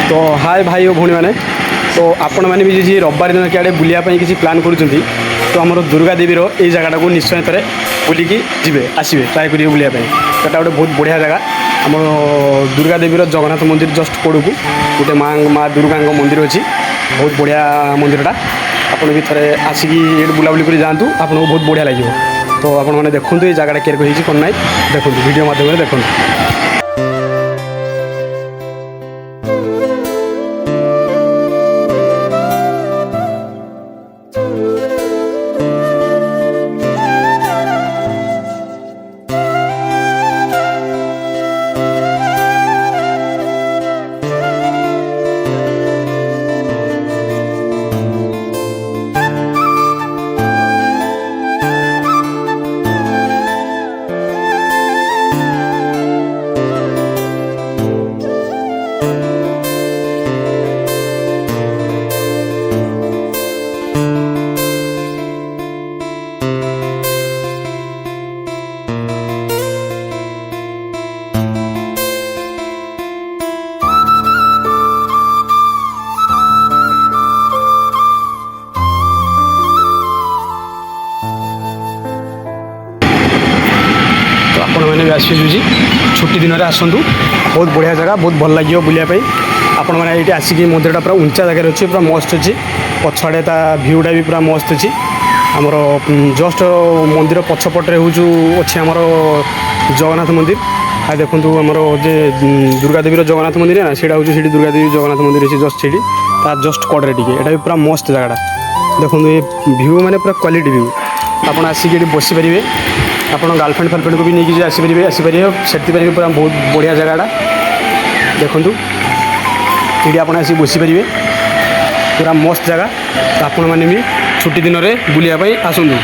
तो हाय भाई और भौणी मैंने तो आपण मैंने भी जी रविवार दिन क्या बुलायापी किसी प्लां कर तो आम दुर्गा देवीर ये जगह को निश्चय थे बुलिकी जी आसवे ट्राए करेंगे बुलायापी तो गोटे बहुत बढ़िया जगह आम दुर्गा देवीर जगन्नाथ मंदिर जस्ट पड़ू गोटे माँ दुर्गा मंदिर अच्छी बहुत बढ़िया मंदिरटा आपड़ भी थे आसिकी ये बुलाबुली कर जातु आपको बहुत बढ़िया लगे तो आपण मैंने देखूँ ये जगह केयर कर ना देखूँ वीडियो माध्यम देखूँ। मैंने भी आसुची छुट्टी दिन में आसतु बहुत बढ़िया जगह बहुत भल लगे बुलायापी आपण मैंने ये आसिक मंदिरटा पूरा उंचा जगह अच्छी पूरा मस्त अच्छी पछाड़े भ्यूटा भी पूरा मस्त अच्छी आमर जस्ट मंदिर पछपटे हूँ अच्छे आमर जगन्नाथ मंदिर आ देखूँ आमर जे दुर्गा देवीर जगन्नाथ मंदिर है ना सीटा हूँ सीटी दुर्गा देवी जगन्नाथ मंदिर अच्छी जस्ट सीटी तार जस्ट कड़े टी यहाँ भी पूरा मस्त जगहटा देखो ये भ्यू मैंने पूरा क्वालिटी भ्यू आप आसिक ये बसीपारे ଆପଣ ଗାର୍ଲଫ୍ରେଣ୍ଡ ଫାର୍ଲଫ୍ରେଣ୍ଡକୁ ବି ନେଇକି ଆସିପାରିବେ ସେଥିପାଇଁ ପୁରା ବହୁତ ବଢ଼ିଆ ଜାଗାଟା ଦେଖନ୍ତୁ ଏଠି ଆପଣ ଆସିକି ବସିପାରିବେ ପୁରା ମସ୍ତ ଜାଗା ଆପଣମାନେ ବି ଛୁଟି ଦିନରେ ବୁଲିବା ପାଇଁ ଆସନ୍ତୁ।